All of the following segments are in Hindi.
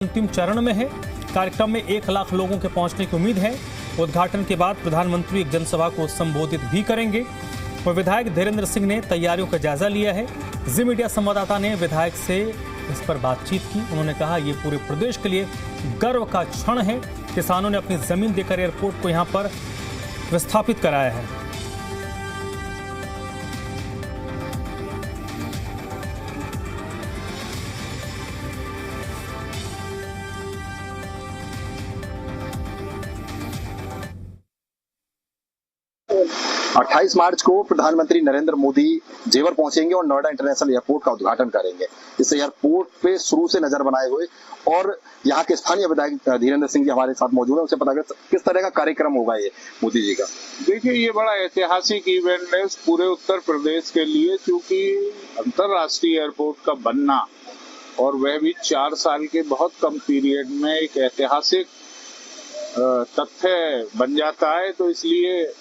अंतिम चरण में है। कार्यक्रम में 1 लाख लोगों के पहुंचने की उम्मीद है। उद्घाटन के बाद प्रधानमंत्री एक जनसभा को संबोधित भी करेंगे। और विधायक धीरेन्द्र सिंह ने तैयारियों का जायजा लिया है। जी मीडिया संवाददाता ने विधायक से इस पर बातचीत की। उन्होंने कहा ये पूरे प्रदेश के लिए गर्व का क्षण है। किसानों ने अपनी जमीन देकर एयरपोर्ट को यहां पर विस्थापित कराया है। 28 मार्च को प्रधानमंत्री नरेंद्र मोदी जेवर पहुंचेंगे और नोएडा इंटरनेशनल एयरपोर्ट का उद्घाटन करेंगे। इस एयरपोर्ट पे शुरू से नजर बनाए हुए और यहाँ के स्थानीय विधायक धीरेन्द्र सिंह जी हमारे साथ मौजूद है। उनसे पता कर किस तरह का कार्यक्रम होगा ये मोदी जी का। देखिए, ये बड़ा ऐतिहासिक इवेंट है पूरे उत्तर प्रदेश के लिए, क्योंकि अंतर्राष्ट्रीय एयरपोर्ट का बनना और वह भी 4 साल के बहुत कम पीरियड में एक ऐतिहासिक तथ्य बन जाता है। तो इसलिए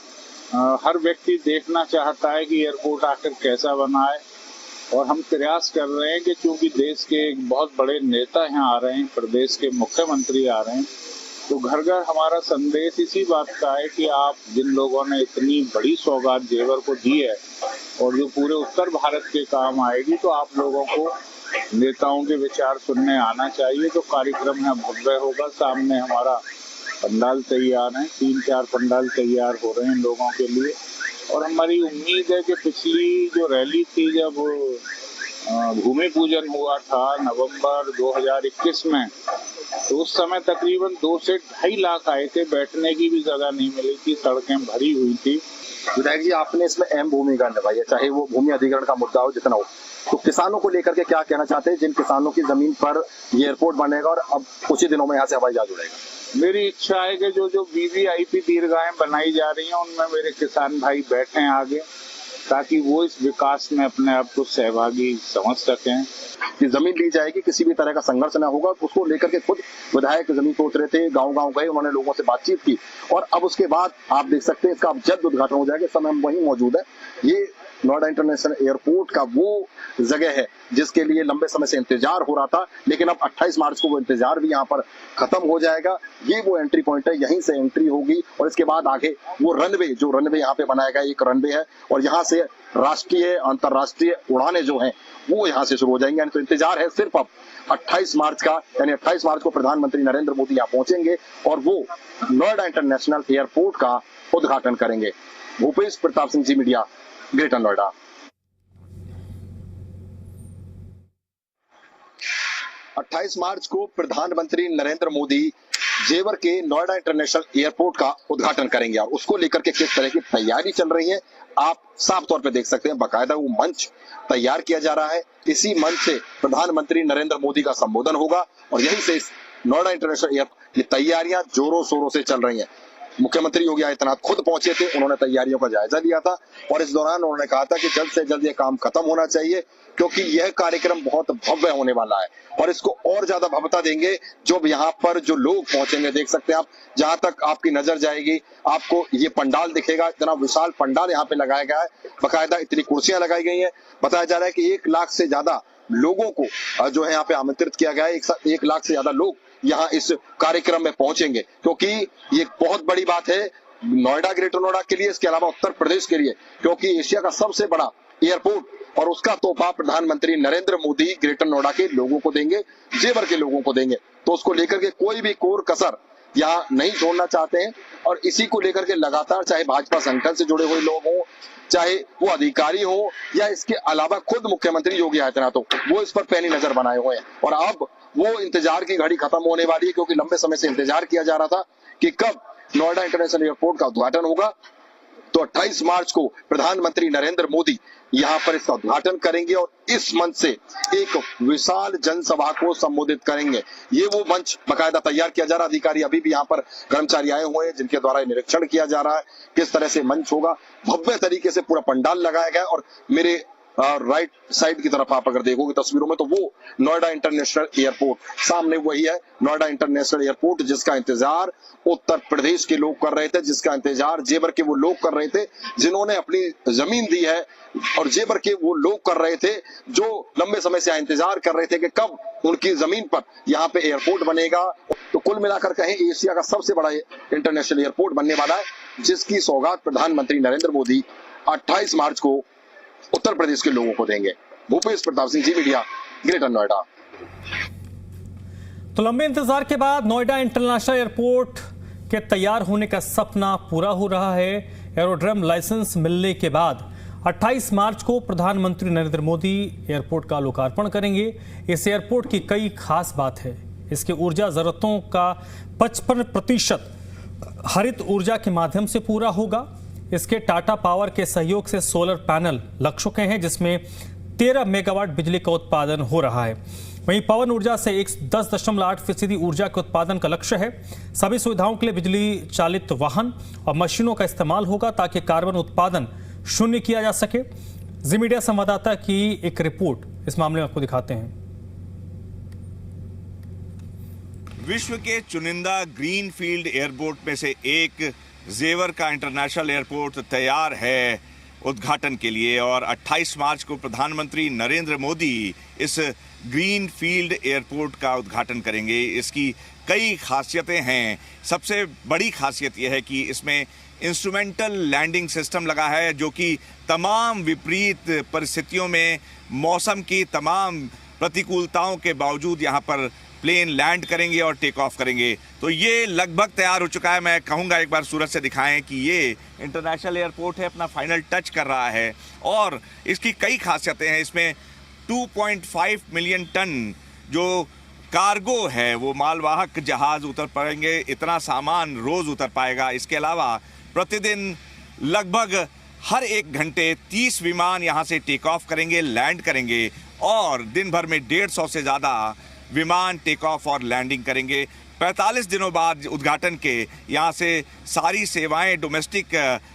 हर व्यक्ति देखना चाहता है कि एयरपोर्ट आखिर कैसा बना है। और हम प्रयास कर रहे हैं कि चूंकि देश के एक बहुत बड़े नेता यहाँ आ रहे हैं, प्रदेश के मुख्यमंत्री आ रहे हैं, तो घर घर हमारा संदेश इसी बात का है कि आप जिन लोगों ने इतनी बड़ी सौगात जेवर को दी है और जो पूरे उत्तर भारत के काम आएगी, तो आप लोगों को नेताओं के विचार सुनने आना चाहिए। तो कार्यक्रम है भव्य होगा। सामने हमारा पंडाल तैयार है, 3-4 पंडाल तैयार हो रहे हैं लोगों के लिए। और हमारी उम्मीद है कि पिछली जो रैली थी, जब भूमि पूजन हुआ था नवंबर 2021 में, तो उस समय तकरीबन 2 से 2.5 लाख आए थे। बैठने की भी जगह नहीं मिली थी, सड़कें भरी हुई थी। विधायक जी, आपने इसमें अहम भूमिका निभाई है, चाहे वो भूमि अधिग्रहण का मुद्दा हो जितना हो। तो किसानों को लेकर के क्या कहना चाहते हैं, जिन किसानों की जमीन पर ये एयरपोर्ट बनेगा और अब कुछ ही दिनों में यहाँ से हवाई जहाज उड़ेगा? मेरी इच्छा है कि जो वीवीआईपी दीर्घाएं बनाई जा रही हैं, उनमें मेरे किसान भाई बैठे आगे, ताकि वो इस विकास में अपने आप को सहभागी समझ सकें। कि जमीन ली जाएगी, किसी भी तरह का संघर्ष न होगा, उसको लेकर के खुद विधायक जमीन पर उतरे थे, गांव-गांव गए, उन्होंने लोगों से बातचीत की। और अब उसके बाद आप देख सकते हैं इसका अब जल्द उद्घाटन हो जाएगा। इस समय हम वहीं मौजूद है। ये नोएडा इंटरनेशनल एयरपोर्ट का वो जगह है जिसके लिए लंबे समय से इंतजार हो रहा था, लेकिन अब 28 मार्च को वो इंतजार भी यहाँ पर खत्म हो जाएगा। ये वो एंट्री पॉइंट है, यहीं से एंट्री होगी और इसके बाद आगे वो रनवे, जो रनवे यहाँ पे बनाया गया एक रनवे है, और यहाँ से राष्ट्रीय अंतर्राष्ट्रीय उड़ानें जो हैं वो यहाँ से शुरू हो जाएंगे। तो इंतजार है सिर्फ अब 28 मार्च का, यानी 28 मार्च को प्रधानमंत्री नरेंद्र मोदी यहाँ पहुंचेंगे और वो नोएडा इंटरनेशनल एयरपोर्ट का उद्घाटन करेंगे। भूपेश प्रताप सिंह, जी मीडिया, ग्रेटर नोएडा। 28 मार्च को प्रधानमंत्री नरेंद्र मोदी जेवर के नोएडा इंटरनेशनल एयरपोर्ट का उद्घाटन करेंगे और उसको लेकर के किस तरह की तैयारी चल रही है आप साफ तौर पे देख सकते हैं। बाकायदा वो मंच तैयार किया जा रहा है। इसी मंच से प्रधानमंत्री नरेंद्र मोदी का संबोधन होगा और यहीं से इस नोएडा इंटरनेशनल एयरपोर्ट की तैयारियां जोरों शोरों से चल रही हैं। मुख्यमंत्री योगी आदित्यनाथ खुद पहुंचे थे, उन्होंने तैयारियों का जायजा लिया था और इस दौरान उन्होंने कहा था कि जल्द से जल्द ये काम खत्म होना चाहिए, क्योंकि यह कार्यक्रम बहुत भव्य होने वाला है और इसको और ज्यादा भव्यता देंगे जो यहाँ पर जो लोग पहुंचेंगे। देख सकते हैं आप, जहां तक आपकी नजर जाएगी आपको ये पंडाल दिखेगा। इतना विशाल पंडाल यहाँ पे लगाया गया है, बाकायदा इतनी कुर्सियां लगाई गई है। बताया जा रहा है कि 1 लाख से ज्यादा लोगों को जो है यहाँ पे आमंत्रित किया गया है। 1 लाख से ज्यादा लोग यहाँ इस कार्यक्रम में पहुंचेंगे, क्योंकि ये बहुत बड़ी बात है नोएडा, ग्रेटर नोएडा के लिए, इसके अलावा उत्तर प्रदेश के लिए, क्योंकि एशिया का सबसे बड़ा एयरपोर्ट और उसका तोहफा प्रधानमंत्री नरेंद्र मोदी ग्रेटर नोएडा के लोगों को देंगे, जेवर के लोगों को देंगे। तो उसको लेकर के कोई भी कोर कसर यहाँ नहीं छोड़ना चाहते हैं और इसी को लेकर के लगातार, चाहे भाजपा संगठन से जुड़े हुए लोग हों, चाहे वो अधिकारी हो या इसके अलावा खुद मुख्यमंत्री योगी आदित्यनाथ हो, वो इस पर पैनी नजर बनाए हुए हैं। और अब वो इंतजार की घड़ी खत्म होने वाली है, क्योंकि लंबे समय से इंतजार किया जा रहा था कि कब नोएडा इंटरनेशनल एयरपोर्ट का उद्घाटन होगा। तो 28 मार्च को प्रधानमंत्री नरेंद्र मोदी यहाँ पर इसका उद्घाटन करेंगे और इस मंच से एक विशाल जनसभा को संबोधित करेंगे। ये वो मंच बाकायदा तैयार किया जा रहा है। अधिकारी अभी भी यहाँ पर कर्मचारी आए हुए हैं जिनके द्वारा निरीक्षण किया जा रहा है किस तरह से मंच होगा। भव्य तरीके से पूरा पंडाल लगाया गया और मेरे राइट साइड की तरफ आप अगर देखोगे तस्वीरों में तो वो नोएडा इंटरनेशनल एयरपोर्ट सामने वही है, नोएडा इंटरनेशनल एयरपोर्ट जिसका इंतजार उत्तर प्रदेश के लोग कर रहे थे, जिसका इंतजार जेवर के वो लोग कर रहे थे जिन्होंने अपनी जमीन दी है, और जेवर के वो लोग कर रहे थे जो लंबे समय से इंतजार कर रहे थे कि कब उनकी जमीन पर यहाँ पे एयरपोर्ट बनेगा। तो कुल मिलाकर कहें एशिया का सबसे बड़ा इंटरनेशनल एयरपोर्ट बनने वाला है, जिसकी सौगात प्रधानमंत्री नरेंद्र मोदी 28 मार्च को उत्तर प्रदेश के लोगों को देंगे। भूपेश प्रताप सिंह, जी मीडिया, ग्रेटर नोएडा। तो लंबे इंतजार के बाद नोएडा इंटरनेशनल एयरपोर्ट के तैयार होने का सपना पूरा हो रहा है। एरोड्रम लाइसेंस मिलने के बाद 28 मार्च को प्रधानमंत्री नरेंद्र मोदी एयरपोर्ट का लोकार्पण करेंगे। इस एयरपोर्ट की कई खास बात है। इसके ऊर्जा जरूरतों का 55% हरित ऊर्जा के माध्यम से पूरा होगा। इसके टाटा पावर के सहयोग से सोलर पैनल लग चुके हैं, जिसमें 13 मेगावाट बिजली का उत्पादन हो रहा है। वहीं पवन ऊर्जा से 10.8% ऊर्जा के उत्पादन का लक्ष्य है। सभी सुविधाओं के लिए बिजली चालित वाहन और मशीनों का इस्तेमाल होगा ताकि कार्बन उत्पादन शून्य किया जा सके। जी मीडिया संवाददाता की एक रिपोर्ट इस मामले में आपको दिखाते हैं। विश्व के चुनिंदा ग्रीनफील्ड एयरपोर्ट में से एक जेवर का इंटरनेशनल एयरपोर्ट तैयार है उद्घाटन के लिए, और 28 मार्च को प्रधानमंत्री नरेंद्र मोदी इस ग्रीनफील्ड एयरपोर्ट का उद्घाटन करेंगे। इसकी कई खासियतें हैं। सबसे बड़ी खासियत यह है कि इसमें इंस्ट्रूमेंटल लैंडिंग सिस्टम लगा है, जो कि तमाम विपरीत परिस्थितियों में मौसम की तमाम प्रतिकूलताओं के बावजूद यहाँ पर प्लेन लैंड करेंगे और टेक ऑफ करेंगे। तो ये लगभग तैयार हो चुका है। मैं कहूँगा एक बार सूरत से दिखाएं कि ये इंटरनेशनल एयरपोर्ट है, अपना फाइनल टच कर रहा है, और इसकी कई खासियतें हैं। इसमें 2.5 मिलियन टन जो कार्गो है, वो मालवाहक जहाज उतर पाएंगे, इतना सामान रोज उतर पाएगा। इसके अलावा प्रतिदिन लगभग हर 1 घंटे 30 विमान यहाँ से टेक ऑफ करेंगे, लैंड करेंगे, और दिन भर में 150 से ज़्यादा विमान टेक ऑफ और लैंडिंग करेंगे। 45 दिनों बाद उद्घाटन के यहाँ से सारी सेवाएं डोमेस्टिक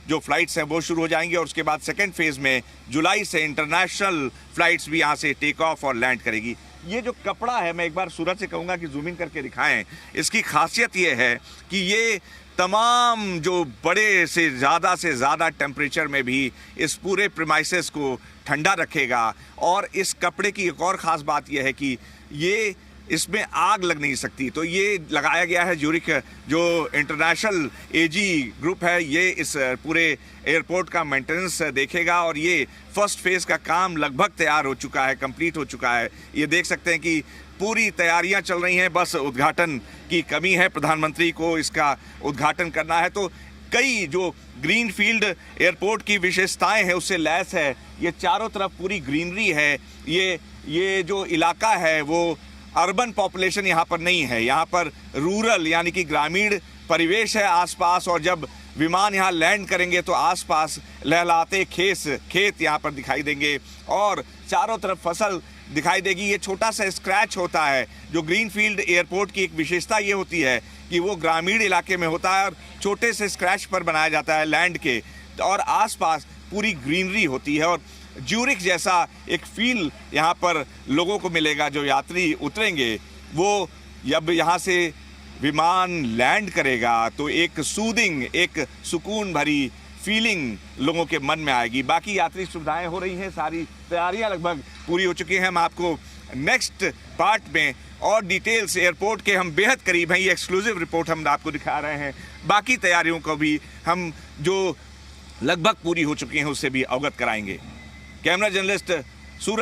जो फ्लाइट्स हैं वो शुरू हो जाएंगी, और उसके बाद सेकेंड फेज में जुलाई से इंटरनेशनल फ्लाइट्स भी यहाँ से टेक ऑफ और लैंड करेगी। ये जो कपड़ा है, मैं एक बार सूरत से कहूँगा कि जूम इन करके दिखाएं। इसकी खासियत ये है कि ये तमाम जो बड़े से ज़्यादा टेम्परेचर में भी इस पूरे प्रीमाइसेस को ठंडा रखेगा। और इस कपड़े की एक और ख़ास बात यह है कि ये इसमें आग लग नहीं सकती। तो ये लगाया गया है, ज्यूरिख जो इंटरनेशनल एजी ग्रुप है, ये इस पूरे एयरपोर्ट का मेंटेनेंस देखेगा, और ये फर्स्ट फेज़ का काम लगभग तैयार हो चुका है, कंप्लीट हो चुका है। ये देख सकते हैं कि पूरी तैयारियां चल रही हैं, बस उद्घाटन की कमी है। प्रधानमंत्री को इसका उद्घाटन करना है। तो कई जो ग्रीनफील्ड एयरपोर्ट की विशेषताएं हैं उससे लैस है। ये चारों तरफ पूरी ग्रीनरी है। ये जो इलाका है वो अर्बन पॉपुलेशन यहाँ पर नहीं है, यहाँ पर रूरल यानी कि ग्रामीण परिवेश है आसपास, और जब विमान यहाँ लैंड करेंगे तो आसपास लहलाते खेत यहाँ पर दिखाई देंगे, और चारों तरफ फसल दिखाई देगी। ये छोटा सा स्क्रैच होता है। जो ग्रीनफील्ड एयरपोर्ट की एक विशेषता ये होती है कि वो ग्रामीण इलाके में होता है और छोटे से स्क्रैच पर बनाया जाता है लैंड के, और आसपास पूरी ग्रीनरी होती है, और ज्यूरिख जैसा एक फील यहाँ पर लोगों को मिलेगा। जो यात्री उतरेंगे वो जब यहाँ से विमान लैंड करेगा तो एक सूदिंग, एक सुकून भरी फीलिंग लोगों के मन में आएगी। बाकी यात्री सुविधाएं हो रही हैं, सारी तैयारियां लगभग पूरी हो चुकी हैं। हम आपको नेक्स्ट पार्ट में और डिटेल्स एयरपोर्ट के हम बेहद करीब हैं, ये एक्सक्लूसिव रिपोर्ट हम आपको दिखा रहे हैं। बाकी तैयारियों को भी हम जो लगभग पूरी हो चुकी हैं उससे भी अवगत कराएंगे। कैमरा जर्नलिस्ट सूरज